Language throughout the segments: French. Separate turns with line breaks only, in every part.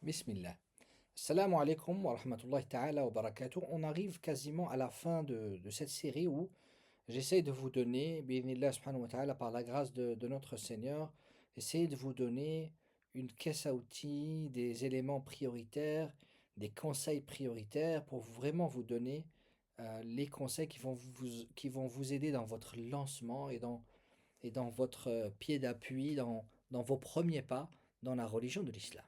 Bismillah. Assalamu alaikum wa rahmatullahi ta'ala wa barakatuh. On arrive quasiment à la fin de cette série où j'essaie de vous donner, bi'idhnillah subhanahu wa ta'ala, par la grâce de notre Seigneur, essayer de vous donner une caisse à outils, des éléments prioritaires, des conseils prioritaires pour vraiment vous donner les conseils qui vont vous aider dans votre lancement et dans votre pied d'appui, dans vos premiers pas dans la religion de l'islam.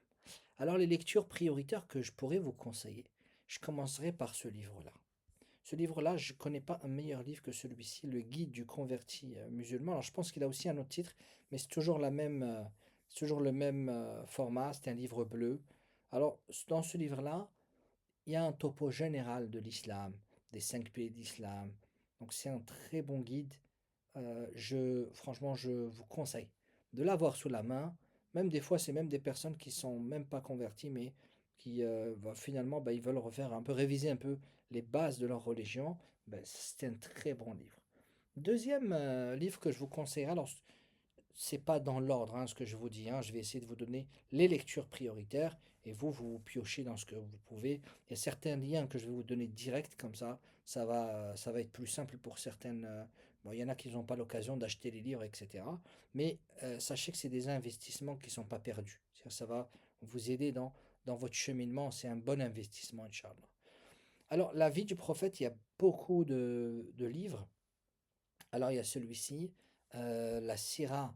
Alors les lectures prioritaires que je pourrais vous conseiller, je commencerai par ce livre-là. Ce livre-là, je ne connais pas un meilleur livre que celui-ci, Le Guide du converti musulman. Alors je pense qu'il a aussi un autre titre, mais c'est toujours le même format, c'est un livre bleu. Alors dans ce livre-là, il y a un topo général de l'islam, des 5 piliers d'islam. Donc c'est un très bon guide. Franchement, je vous conseille de l'avoir sous la main. Même des fois, c'est même des personnes qui sont même pas converties, mais qui finalement, ils veulent refaire un peu, réviser un peu les bases de leur religion. C'est un très bon livre. Deuxième livre que je vous conseillerais, alors c'est pas dans l'ordre ce que je vous dis, je vais essayer de vous donner les lectures prioritaires et vous piochez dans ce que vous pouvez. Il y a certains liens que je vais vous donner direct, comme ça va être plus simple pour certaines. Bon, il y en a qui n'ont pas l'occasion d'acheter les livres, etc. Mais sachez que c'est des investissements qui ne sont pas perdus. C'est-à-dire, ça va vous aider dans votre cheminement. C'est un bon investissement, Inch'Allah. Alors, la vie du prophète, il y a beaucoup de livres. Alors, il y a celui-ci, la Sira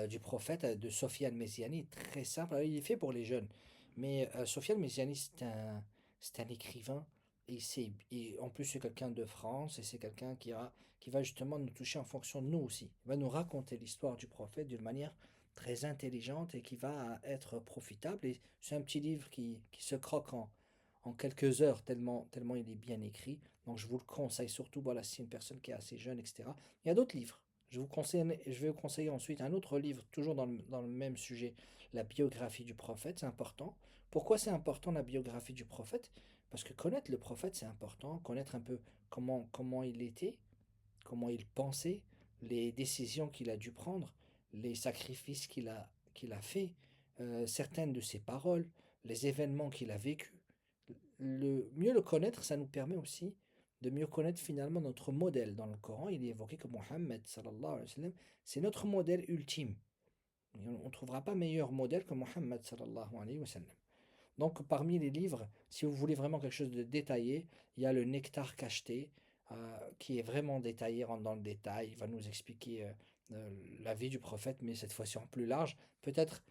du prophète de Sofiane Mesiani, très simple. Alors, il est fait pour les jeunes, mais Sofiane Mesiani, c'est un écrivain, et en plus, c'est quelqu'un de France, et c'est quelqu'un qui va justement nous toucher en fonction de nous aussi. Il va nous raconter l'histoire du prophète d'une manière très intelligente et qui va être profitable. Et c'est un petit livre qui se croque en quelques heures, tellement il est bien écrit. Donc je vous le conseille surtout, voilà, si c'est une personne qui est assez jeune, etc. Il y a d'autres livres. Je vais vous conseiller ensuite un autre livre, toujours dans le même sujet, la biographie du prophète, c'est important. Pourquoi c'est important la biographie du prophète? Parce que connaître le prophète, c'est important, connaître un peu comment il était, comment il pensait, les décisions qu'il a dû prendre, les sacrifices qu'il a fait, certaines de ses paroles, les événements qu'il a vécus. Mieux le connaître, ça nous permet aussi de mieux connaître finalement notre modèle. Dans le Coran, il est évoqué que Mohammed, sallallahu alayhi wa sallam, c'est notre modèle ultime. Et on ne trouvera pas meilleur modèle que Mohammed, sallallahu alayhi wa sallam. Donc, parmi les livres, si vous voulez vraiment quelque chose de détaillé, il y a le Nectar cacheté, qui est vraiment détaillé, rentre dans le détail. Il va nous expliquer la vie du prophète, mais cette fois-ci en plus large. Peut-être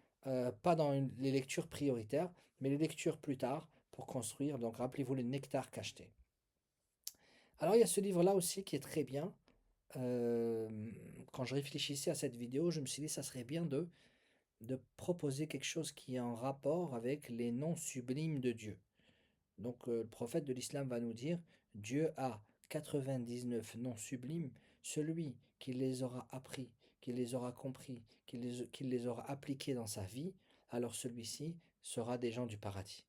pas dans les lectures prioritaires, mais les lectures plus tard pour construire. Donc, rappelez-vous le Nectar cacheté. Alors, il y a ce livre-là aussi qui est très bien. Quand je réfléchissais à cette vidéo, je me suis dit, ça serait bien de proposer quelque chose qui est en rapport avec les noms sublimes de Dieu. Donc le prophète de l'islam va nous dire, Dieu a 99 noms sublimes, celui qui les aura appris, qui les aura compris, qui les aura appliqués dans sa vie, alors celui-ci sera des gens du paradis.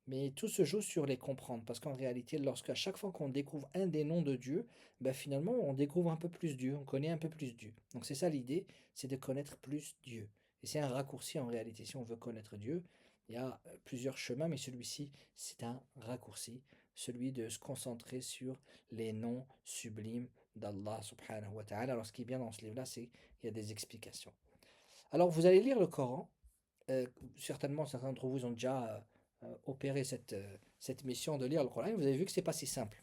Mais tout se joue sur les comprendre, parce qu'en réalité, lorsqu'à chaque fois qu'on découvre un des noms de Dieu, finalement, on découvre un peu plus Dieu, on connaît un peu plus Dieu. Donc c'est ça l'idée, c'est de connaître plus Dieu. Et c'est un raccourci en réalité, si on veut connaître Dieu, il y a plusieurs chemins, mais celui-ci, c'est un raccourci, celui de se concentrer sur les noms sublimes d'Allah subhanahu wa ta'ala. Alors ce qui est bien dans ce livre-là, c'est qu'il y a des explications. Alors vous allez lire le Coran. Certainement, certains d'entre vous ont déjà opéré cette mission de lire le Coran. Vous avez vu que c'est pas si simple.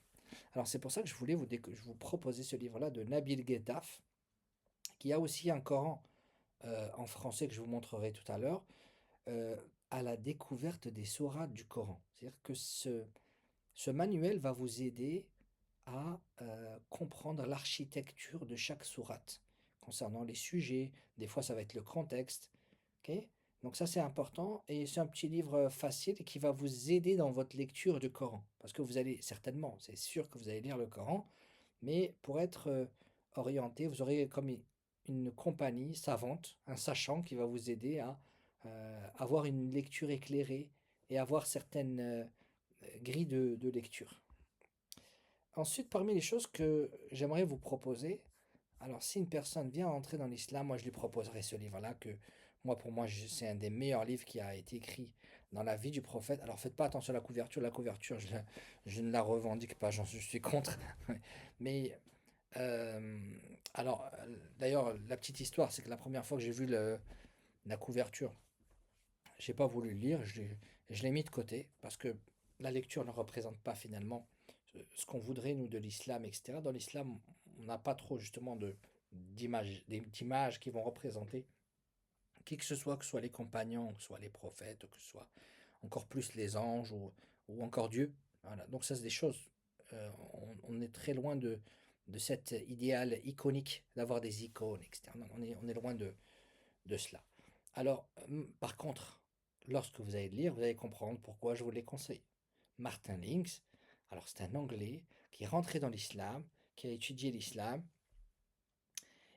Alors c'est pour ça que je vous proposais ce livre-là de Nabil Guettaf, qui a aussi un Coran en français que je vous montrerai tout à l'heure, euh, à la découverte des sourates du Coran. C'est-à-dire que ce manuel va vous aider à comprendre l'architecture de chaque sourate, concernant les sujets. Des fois, ça va être le contexte. Ok. Donc ça, c'est important et c'est un petit livre facile qui va vous aider dans votre lecture du Coran. Parce que vous allez, certainement, c'est sûr que vous allez lire le Coran, mais pour être orienté, vous aurez comme une compagnie savante, un sachant qui va vous aider à avoir une lecture éclairée et avoir certaines grilles de lecture. Ensuite, parmi les choses que j'aimerais vous proposer, alors si une personne vient entrer dans l'islam, moi je lui proposerai ce livre-là, que moi pour moi c'est un des meilleurs livres qui a été écrit dans la vie du prophète. Alors faites pas attention à la couverture, je ne la revendique pas, je suis contre. Mais euh, alors, d'ailleurs, la petite histoire, c'est que la première fois que j'ai vu la couverture, j'ai pas voulu le lire, je l'ai mis de côté parce que la lecture ne représente pas finalement ce qu'on voudrait nous de l'islam, etc. Dans l'islam, on n'a pas trop justement d'images qui vont représenter qui que ce soit les compagnons, que ce soit les prophètes, que ce soit encore plus les anges ou encore Dieu. Voilà. Donc ça, c'est des choses. On est très loin de cet idéal iconique d'avoir des icônes, etc. Non, on est loin de cela. Alors, par contre, lorsque vous allez le lire, vous allez comprendre pourquoi je vous les conseille. Martin Links, alors c'est un Anglais qui est rentré dans l'islam, qui a étudié l'islam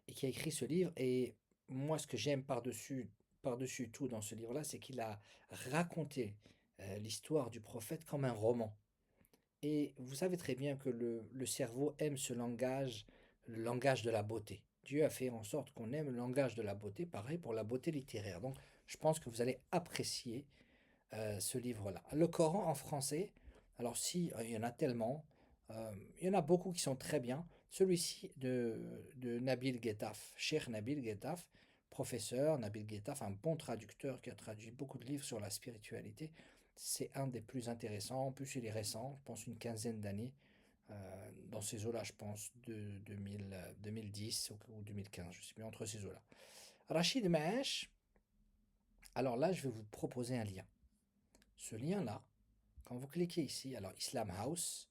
et qui a écrit ce livre. Et moi, ce que j'aime par-dessus tout dans ce livre-là, c'est qu'il a raconté l'histoire du prophète comme un roman. Et vous savez très bien que le cerveau aime ce langage, le langage de la beauté. Dieu a fait en sorte qu'on aime le langage de la beauté, pareil pour la beauté littéraire. Donc, je pense que vous allez apprécier ce livre-là. Le Coran en français, alors si, il y en a tellement, il y en a beaucoup qui sont très bien. Celui-ci de Nabil Guetaf, Cheikh Nabil Guetaf, professeur Nabil Guetaf, un bon traducteur qui a traduit beaucoup de livres sur la spiritualité. C'est un des plus intéressants. En plus, il est récent, je pense une quinzaine d'années. Dans ces eaux-là, je pense, de 2010 ou 2015, je sais plus, entre ces eaux-là. Rachid Maash, alors là, je vais vous proposer un lien. Ce lien-là, quand vous cliquez ici, alors Islam House,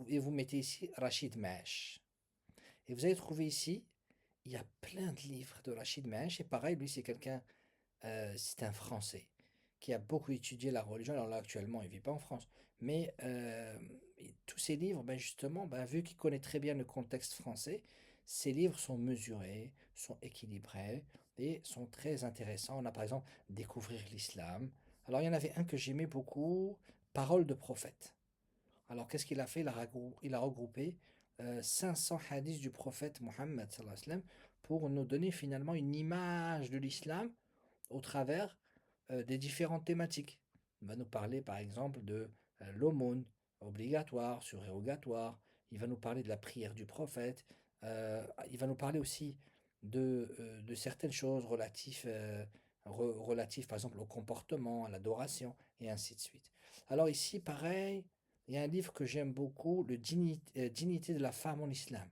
et vous mettez ici Rachid Maash. Et vous allez trouver ici, il y a plein de livres de Rachid Maash. Et pareil, lui, c'est un Français qui a beaucoup étudié la religion. Alors là, actuellement, il ne vit pas en France. Mais tous ces livres, ben justement, ben, vu qu'il connaît très bien le contexte français, ces livres sont mesurés, sont équilibrés et sont très intéressants. On a par exemple Découvrir l'islam. Alors il y en avait un que j'aimais beaucoup, Paroles de prophète. Alors, qu'est-ce qu'il a fait? Il a regroupé 500 hadiths du prophète Mohammed sallallahu alayhi wa sallam, pour nous donner finalement une image de l'islam au travers des différentes thématiques. Il va nous parler par exemple de l'aumône obligatoire, surérogatoire. Il va nous parler de la prière du prophète. Il va nous parler aussi de certaines choses relatives par exemple au comportement, à l'adoration et ainsi de suite. Alors ici, pareil, il y a un livre que j'aime beaucoup, le Dignité de la femme en islam.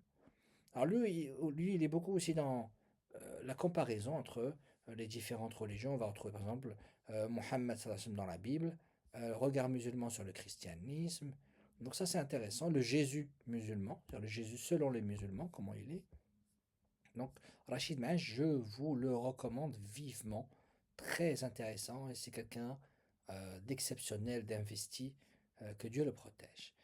Alors lui, il est beaucoup aussi dans la comparaison entre les différentes religions. On va retrouver par exemple Mohammed sallallahu alayhi wa sallam dans la Bible, regard musulman sur le christianisme. Donc ça c'est intéressant. Le Jésus musulman, c'est-à-dire le Jésus selon les musulmans, comment il est. Donc Rachid Mahin, je vous le recommande vivement. Très intéressant et c'est quelqu'un d'exceptionnel, d'investi. Que Dieu le protège.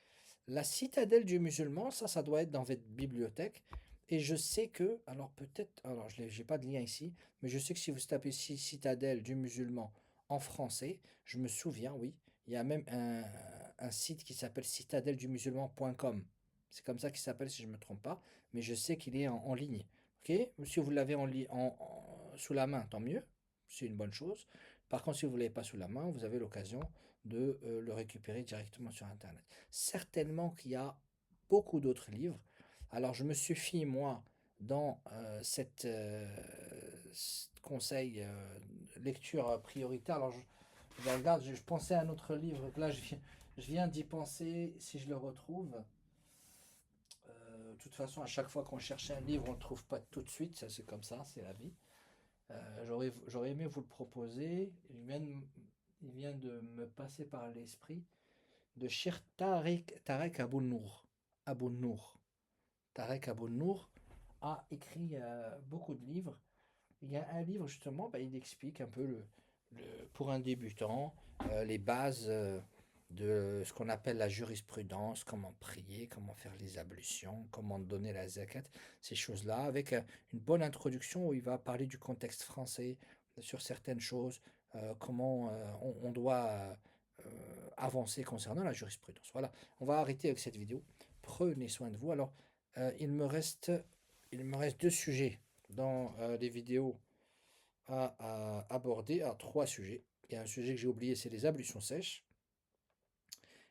La citadelle du musulman, ça doit être dans votre bibliothèque. Et je sais que, alors peut-être, alors je n'ai pas de lien ici, mais je sais que si vous tapez ici citadelle du musulman en français, je me souviens, oui, il y a même un site qui s'appelle citadelleDumusulman.com. C'est comme ça qu'il s'appelle si je ne me trompe pas, mais je sais qu'il est en ligne. Ok? Si vous l'avez sous la main, tant mieux, c'est une bonne chose. Par contre, si vous ne l'avez pas sous la main, vous avez l'occasion de le récupérer directement sur Internet. Certainement qu'il y a beaucoup d'autres livres. Alors je me suis fié, moi, dans ce conseil lecture prioritaire. Alors je regarde, je pensais à un autre livre, là je viens d'y penser, si je le retrouve. De toute façon, à chaque fois qu'on cherche un livre, on ne le trouve pas tout de suite, ça c'est comme ça, c'est la vie. J'aurais aimé vous le proposer, il vient de me passer par l'esprit de Cheikh Tarek Abou Nour. Abou Nour. Tarek Abou Nour a écrit beaucoup de livres. Il y a un livre justement, bah, il explique un peu pour un débutant les bases de ce qu'on appelle la jurisprudence, comment prier, comment faire les ablutions, comment donner la zakat, ces choses-là, avec une bonne introduction où il va parler du contexte français sur certaines choses, comment on doit avancer concernant la jurisprudence. Voilà, on va arrêter avec cette vidéo. Prenez soin de vous. Alors, il me reste deux sujets dans les vidéos à aborder, trois sujets. Il y a un sujet que j'ai oublié, c'est les ablutions sèches.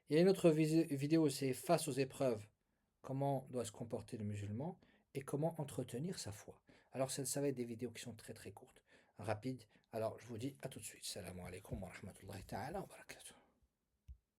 Il y a une autre vidéo, c'est face aux épreuves, comment doit se comporter le musulman et comment entretenir sa foi. Alors ça va être des vidéos qui sont très très courtes, rapides. Alors je vous dis à tout de suite. Salam alaikum wa rahmatullahi ta'ala wa barakatuh.